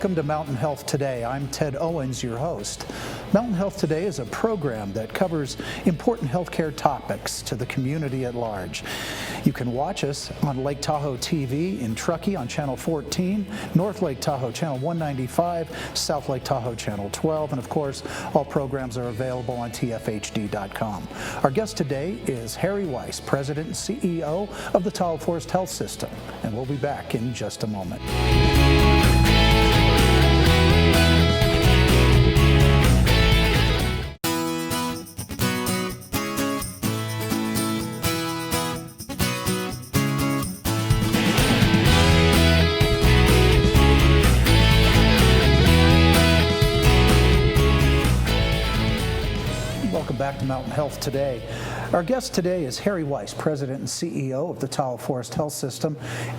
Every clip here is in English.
Welcome to Mountain Health Today. I'm Ted Owens, your host. Mountain Health Today is a program that covers important healthcare topics to the community at large. You can watch us on Lake Tahoe TV in Truckee on Channel 14, North Lake Tahoe Channel 195, South Lake Tahoe Channel 12, and of course, all programs are available on tfhd.com. Our guest today is Harry Weiss, President and CEO of the Tahoe Forest Health System, and we'll be back in just a moment. Back to Mountain Health Today. Our guest today is Harry Weiss, President and CEO of the Tahoe Forest Health System.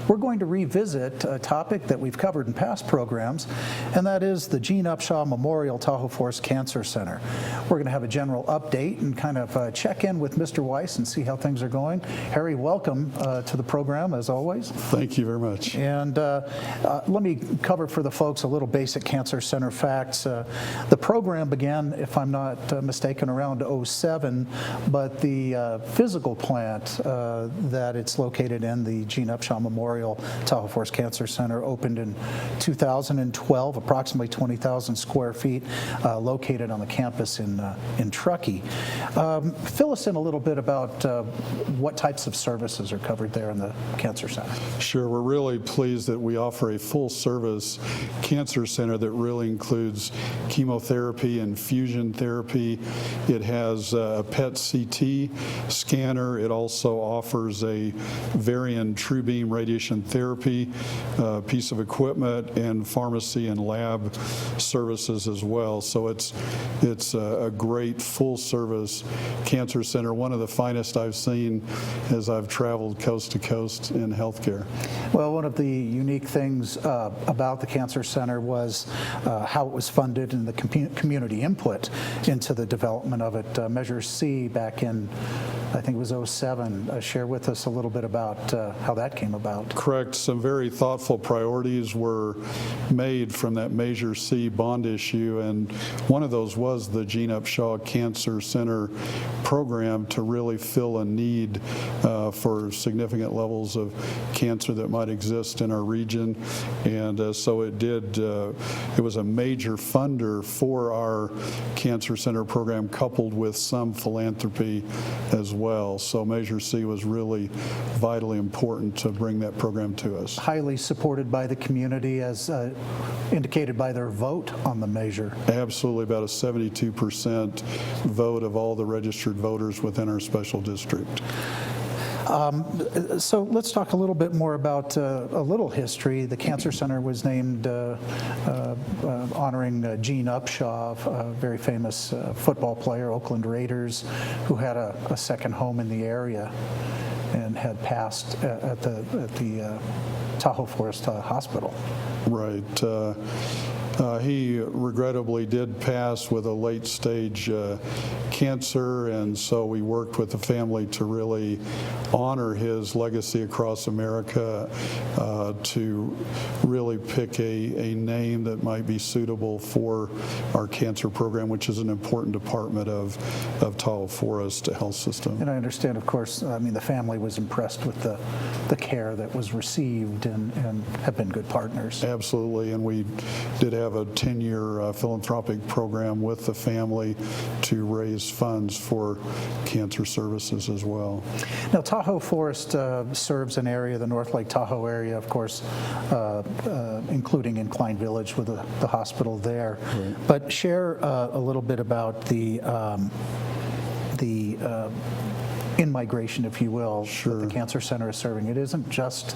We're going to revisit a topic that we've covered in past programs, and that is the Gene Upshaw Memorial Tahoe Forest Cancer Center. We're going to have a general update and kind of check in with Mr. Weiss and see how things are going. Harry, welcome to the program, as always. Thank you very much. And let me cover for the folks a little basic cancer center facts. The program began, if I'm not mistaken, around 2007, but the physical plant that it's located in, the Gene Upshaw Memorial Tahoe Forest Cancer Center, opened in 2012, approximately 20,000 square feet, located on the campus in Truckee. Fill us in a little bit about what types of services are covered there in the cancer center. Sure, we're really pleased that we offer a full-service cancer center that really includes chemotherapy and fusion therapy. It has a PET CT scanner. It also offers a Varian TrueBeam radiation therapy piece of equipment and pharmacy and lab services as well. So it's a great full-service cancer center, one of the finest I've seen as I've traveled coast to coast in healthcare. Well, one of the unique things about the cancer center was how it was funded and the community input into the development of it. Measure C back in, I think it was 2007. Share with us a little bit about how that came about. Correct. Some very thoughtful priorities were made from that Measure C bond issue, and one of those was the Gene Upshaw Cancer Center program to really fill a need for significant levels of cancer that might exist in our region. And so it did, it was a major funder for our cancer center program, coupled with some philanthropy as well. So Measure C was really vitally important to bring that program to us. Highly supported by the community, as indicated by their vote on the measure. Absolutely, about a 72% vote of all the registered voters within our special district. So let's talk a little bit more about a little history. The Cancer Center was named honoring Gene Upshaw, a very famous football player, Oakland Raiders, who had a second home in the area and had passed at the Tahoe Forest Hospital. Right. He regrettably did pass with a late-stage cancer, and so we worked with the family to really honor his legacy across America, to really pick a name that might be suitable for our cancer program, which is an important department of Tahoe Forest Health System. And I understand, of course, I mean, the family was impressed with the care that was received and have been good partners. Absolutely, and we did have a 10-year philanthropic program with the family to raise funds for cancer services as well. Now, Tahoe Forest serves an area, the North Lake Tahoe area, of course, including Incline Village with the hospital there. Right. But share a little bit about the in-migration, if you will, Sure. that the Cancer Center is serving. It isn't just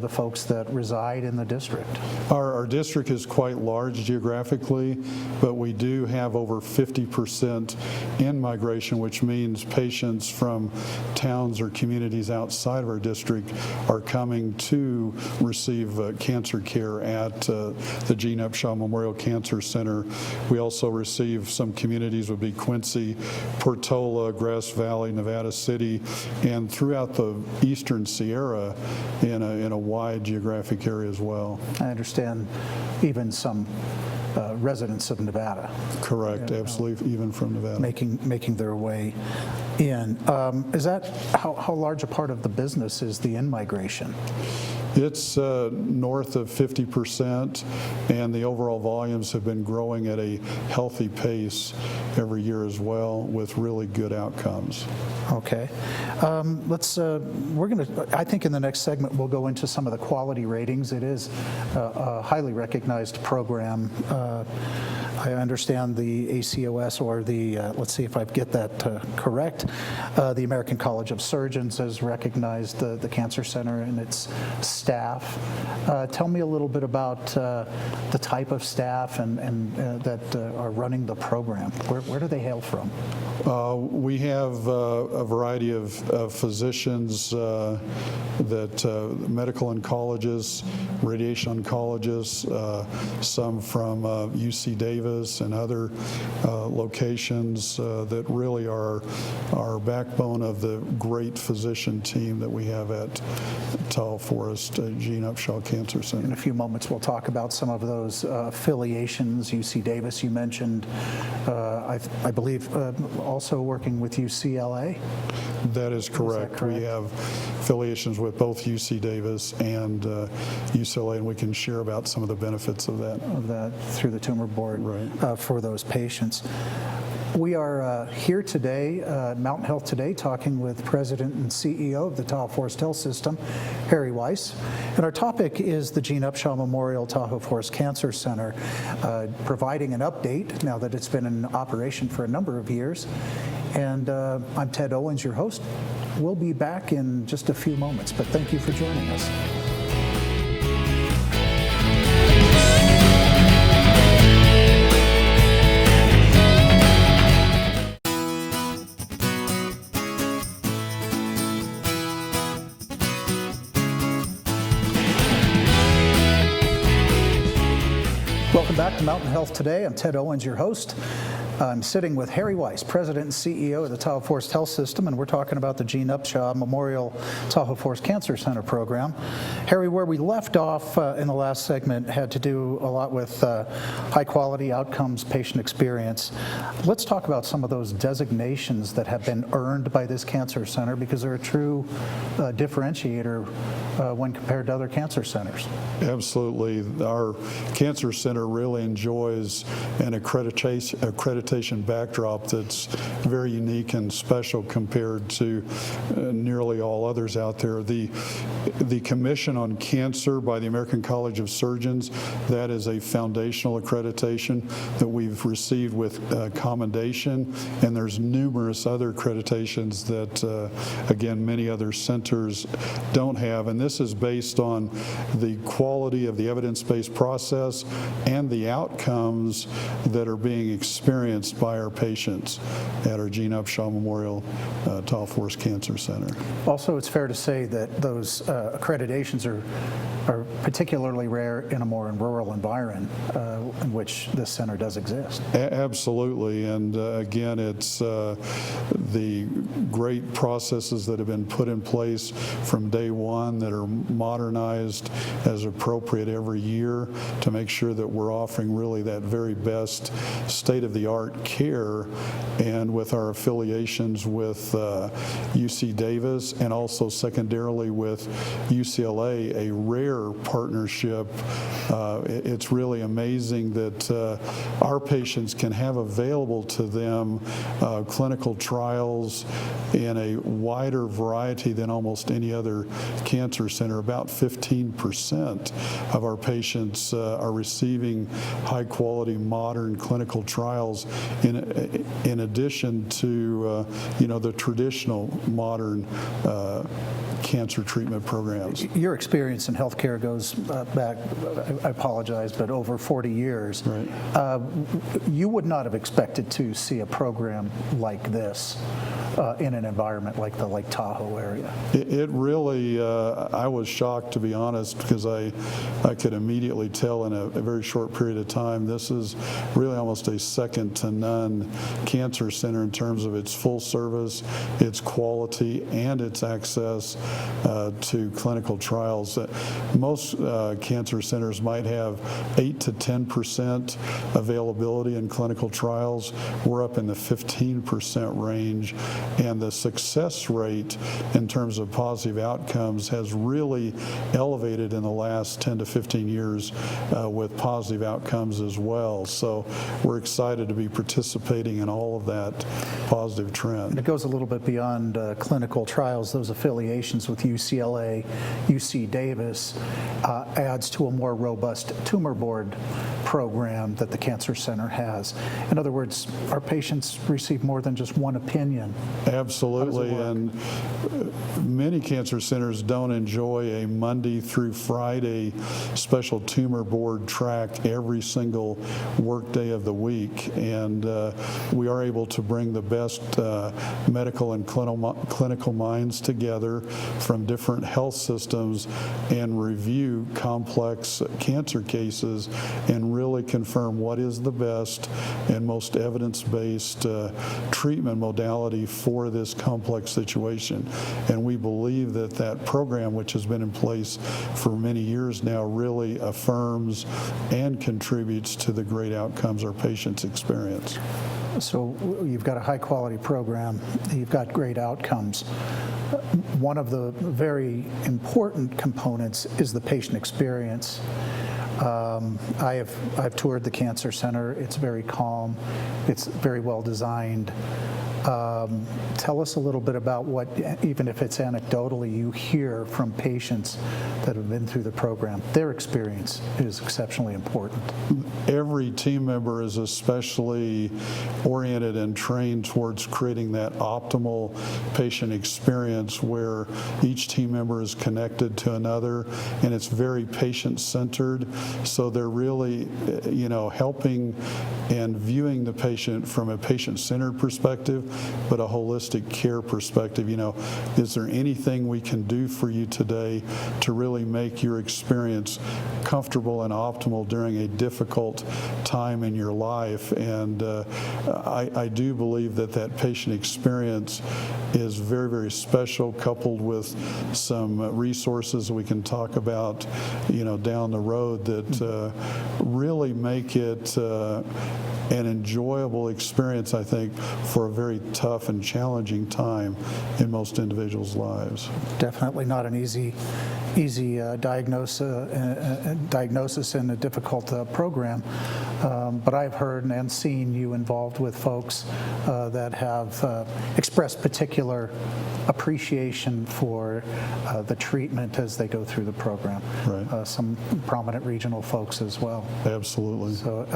the folks that reside in the district. Our district is quite large geographically, but we do have over 50% in-migration, which means patients from towns or communities outside of our district are coming to receive cancer care at the Gene Upshaw Memorial Cancer Center. We also receive some communities, would be Quincy, Portola, Grass Valley, Nevada Nevada City and throughout the eastern Sierra in a wide geographic area as well. I understand even some residents of Nevada Correct, absolutely, even from Nevada. making their way in. Is that how large a part of the business is the in-migration? It's north of 50%, and the overall volumes have been growing at a healthy pace every year as well, with really good outcomes. Okay. We're going to, I think in the next segment, we'll go into some of the quality ratings. It is a highly recognized program. I understand the ACOS, or the, let's see if I get that correct, the American College of Surgeons has recognized the Cancer Center and its staff. Tell me a little bit about the type of staff and that are running the program. Where do they hail from? We have a variety of physicians, medical oncologists, radiation oncologists, some from UC Davis and other locations that really are our backbone of the great physician team that we have at Tahoe Forest Gene Upshaw Cancer Center. In a few moments, we'll talk about some of those affiliations. UC Davis, you mentioned, I believe, also working with UCLA? That is correct. We have affiliations with both UC Davis and UCLA, and we can share about some of the benefits of that. Through the tumor board, right, for those patients. We are here today, Mountain Health Today, talking with President and CEO of the Tahoe Forest Health System, Harry Weiss. And our topic is the Gene Upshaw Memorial Tahoe Forest Cancer Center, providing an update now that it's been in operation for a number of years. And I'm Ted Owens, your host. We'll be back in just a few moments, but thank you for joining us. Welcome back to Mountain Health Today. I'm Ted Owens, your host. I'm sitting with Harry Weiss, President and CEO of the Tahoe Forest Health System, and we're talking about the Gene Upshaw Memorial Tahoe Forest Cancer Center program. Harry, where we left off in the last segment had to do a lot with high-quality outcomes, patient experience. Let's talk about some of those designations that have been earned by this cancer center, because they're a true differentiator when compared to other cancer centers. Absolutely. Our cancer center really enjoys an accreditation backdrop that's very unique and special compared to nearly all others out there. The Commission on Cancer by the American College of Surgeons, that is a foundational accreditation that we've received with commendation, and there's numerous other accreditations that, again, many other centers don't have, and this is based on the quality of the evidence-based process and the outcomes that are being experienced by our patients at our Gene Upshaw Memorial Tahoe Forest Cancer Center. Also, it's fair to say that those accreditations are particularly rare in a more rural environment in which this center does exist. Absolutely, and again, it's the great processes that have been put in place from day one that are modernized as appropriate every year to make sure that we're offering really that very best state-of-the-art care, and with our affiliations with UC Davis and also secondarily with UCLA, a rare partnership. It's really amazing that our patients can have available to them clinical trials in a wider variety than almost any other cancer center. About 15% of our patients are receiving high-quality, modern clinical trials in addition to the traditional modern cancer treatment programs. Your experience in healthcare goes back, I apologize, but over 40 years. Right. You would not have expected to see a program like this in an environment like the Lake Tahoe area. It really, I was shocked, to be honest, because I could immediately tell in a very short period of time, this is really almost a second to none cancer center in terms of its full service, its quality, and its access to clinical trials. Most cancer centers might have 8 to 10% availability in clinical trials. We're up in the 15% range, and the success rate in terms of positive outcomes has really elevated in the last 10 to 15 years with positive outcomes as well. So we're excited to be participating in all of that positive trend. And it goes a little bit beyond clinical trials. Those affiliations with UCLA, UC Davis adds to a more robust tumor board program that the Cancer Center has. In other words, our patients receive more than just one opinion. Absolutely, and many cancer centers don't enjoy a Monday through Friday special tumor board track every single workday of the week, and we are able to bring the best medical and clinical minds together from different health systems and review complex cancer cases and really confirm what is the best and most evidence-based treatment modality for this complex situation. And we believe that that program, which has been in place for many years now, really affirms and contributes to the great outcomes our patients experience. So you've got a high-quality program, you've got great outcomes. One of the very important components is the patient experience. I've toured the Cancer Center. It's very calm. It's very well designed. Tell us a little bit about what, even if it's anecdotally, you hear from patients that have been through the program. Their experience is exceptionally important. Every team member is especially oriented and trained towards creating that optimal patient experience where each team member is connected to another, and it's very patient-centered. So they're really, helping and viewing the patient from a patient-centered perspective, but a holistic care perspective. Is there anything we can do for you today to really make your experience comfortable and optimal during a difficult time in your life? And I do believe that patient experience is very, very special, coupled with some resources we can talk about, down the road that really make it an enjoyable experience, I think, for a very tough and challenging time in most individuals' lives. Definitely not an easy diagnosis in a difficult program, but I've heard and seen you involved with folks that have expressed particular appreciation for the treatment as they go through the program. Right. Some prominent regional folks as well. Absolutely. So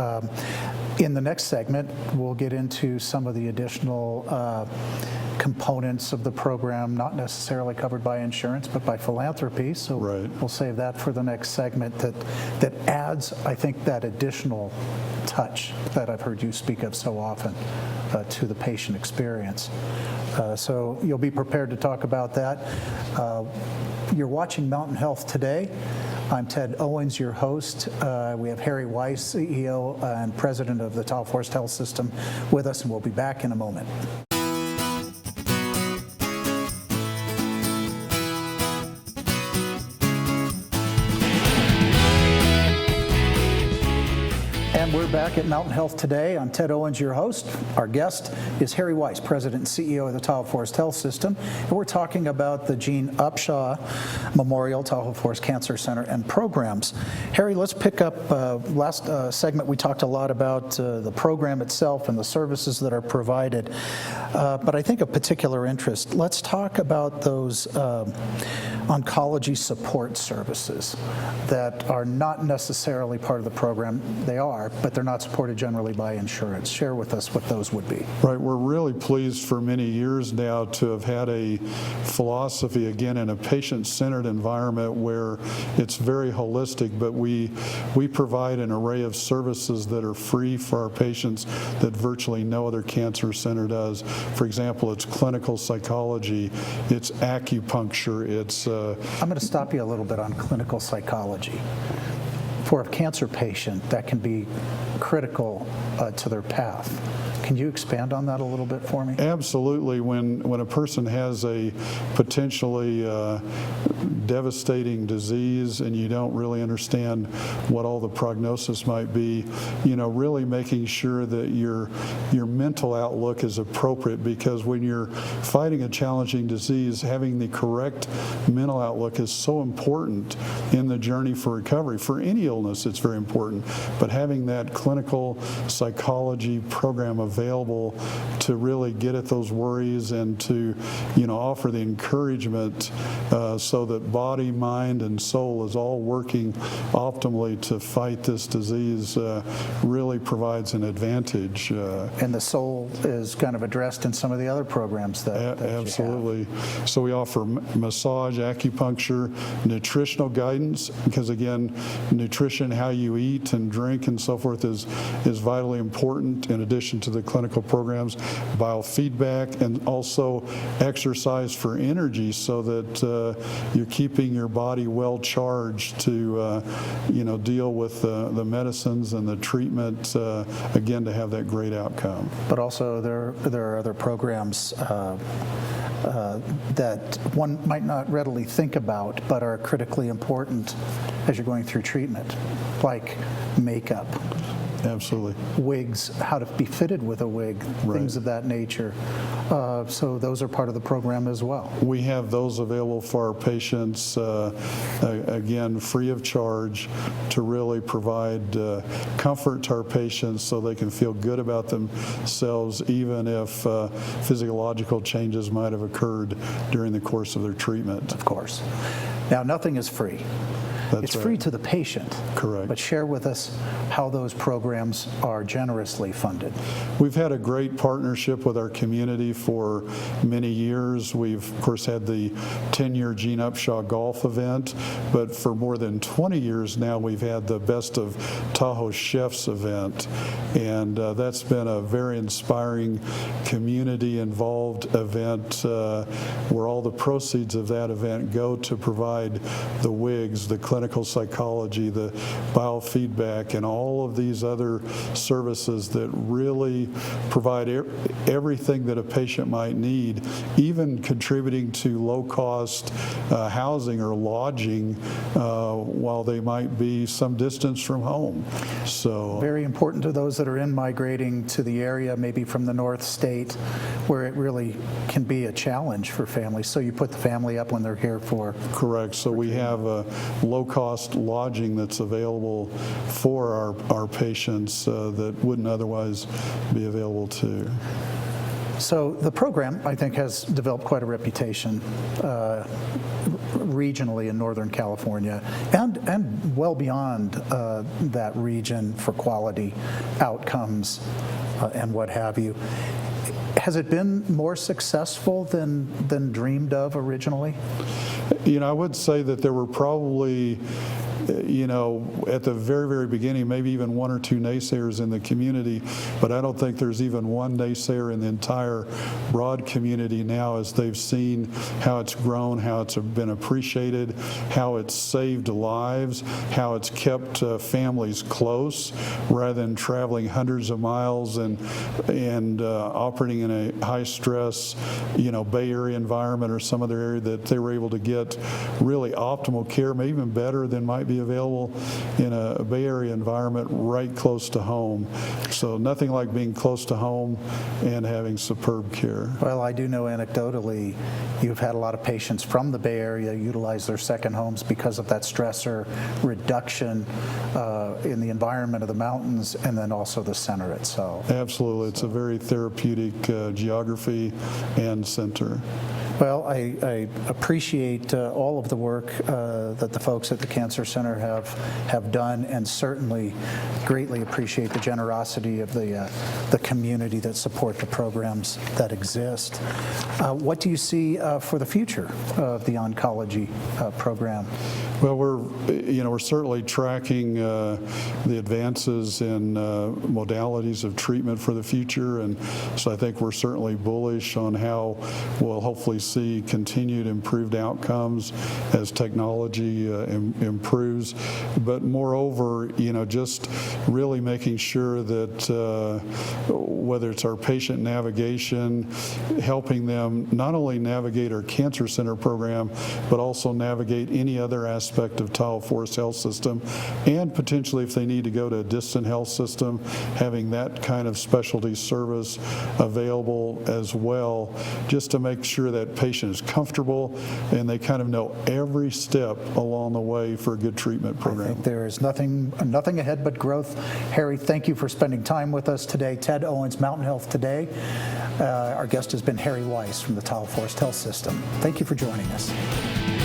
in the next segment, we'll get into some of the additional components of the program, not necessarily covered by insurance, but by philanthropy. So right. We'll save that for the next segment that adds, I think, that additional touch that I've heard you speak of so often to the patient experience. So you'll be prepared to talk about that. You're watching Mountain Health Today. I'm Ted Owens, your host. We have Harry Weiss, CEO and President of the Tahoe Forest Health System, with us, and we'll be back in a moment. And we're back at Mountain Health Today. I'm Ted Owens, your host. Our guest is Harry Weiss, President and CEO of the Tahoe Forest Health System. And we're talking about the Gene Upshaw Memorial Tahoe Forest Cancer Center and programs. Harry, let's pick up last segment. We talked a lot about the program itself and the services that are provided. But I think of particular interest, let's talk about those oncology support services that are not necessarily part of the program. They are, but they're not supported generally by insurance. Share with us what those would be. Right, we're really pleased for many years now to have had a philosophy, again, in a patient-centered environment where it's very holistic, but we provide an array of services that are free for our patients that virtually no other cancer center does. For example, it's clinical psychology, it's acupuncture, it's... I'm going to stop you a little bit on clinical psychology. For a cancer patient, that can be critical to their path. Can you expand on that a little bit for me? Absolutely. When a person has a potentially devastating disease and you don't really understand what all the prognosis might be, really making sure that your mental outlook is appropriate, because when you're fighting a challenging disease, having the correct mental outlook is so important in the journey for recovery. For any illness, it's very important, but having that clinical psychology program available to really get at those worries and to offer the encouragement so that body, mind, and soul is all working optimally to fight this disease really provides an advantage. And the soul is kind of addressed in some of the other programs that absolutely. You have. So we offer massage, acupuncture, nutritional guidance, because again, nutrition, how you eat and drink and so forth is vitally important in addition to the clinical programs, biofeedback, and also exercise for energy so that you're keeping your body well charged to deal with the medicines and the treatment, again, to have that great outcome. But also there are other programs that one might not readily think about but are critically important as you're going through treatment, like makeup. Absolutely. Wigs, how to be fitted with a wig, Right. Things of that nature. So those are part of the program as well. We have those available for our patients, again, free of charge, to really provide comfort to our patients so they can feel good about themselves, even if physiological changes might have occurred during the course of their treatment. Of course. Now, nothing is free. It's right. free to the patient. Correct. But share with us how those programs are generously funded. We've had a great partnership with our community for many years. We've, of course, had the 10-year Gene Upshaw golf event, but for more than 20 years now, we've had the Best of Tahoe Chefs event, and that's been a very inspiring community-involved event where all the proceeds of that event go to provide the wigs, the clinical psychology, the biofeedback, and all of these other services that really provide everything that a patient might need, even contributing to low-cost housing or lodging while they might be some distance from home. So Very important to those that are in migrating to the area, maybe from the North State, where it really can be a challenge for families. So you put the family up when they're here for... Correct. So we have a low-cost lodging that's available for our patients that wouldn't otherwise be available to. So the program, I think, has developed quite a reputation regionally in Northern California and well beyond that region for quality outcomes and what have you. Has it been more successful than dreamed of originally? I would say that there were probably, at the very, very beginning, maybe even one or two naysayers in the community, but I don't think there's even one naysayer in the entire broad community now, as they've seen how it's grown, how it's been appreciated, how it's saved lives, how it's kept families close rather than traveling hundreds of miles and operating in a high-stress, Bay Area environment or some other area, that they were able to get really optimal care, maybe even better than might be be available in a Bay Area environment right close to home. So nothing like being close to home and having superb care. Well, I do know anecdotally you've had a lot of patients from the Bay Area utilize their second homes because of that stressor reduction in the environment of the mountains and then also the center itself. Absolutely. It's a very therapeutic geography and center. Well, I appreciate all of the work that the folks at the Cancer Center have done, and certainly greatly appreciate the generosity of the community that support the programs that exist. What do you see for the future of the oncology program? Well, we're certainly tracking the advances in modalities of treatment for the future, and so I think we're certainly bullish on how we'll hopefully see continued improved outcomes as technology improves. But moreover, just really making sure that whether it's our patient navigation, helping them not only navigate our Cancer Center program, but also navigate any other aspect of Tahoe Forest Health System, and potentially if they need to go to a distant health system, having that kind of specialty service available as well, just to make sure that patient is comfortable and they kind of know every step along the way for a good treatment program. I think there is nothing ahead but growth. Harry, thank you for spending time with us today. Ted Owens, Mountain Health Today. Our guest has been Harry Weiss from the Tahoe Forest Health System. Thank you for joining us.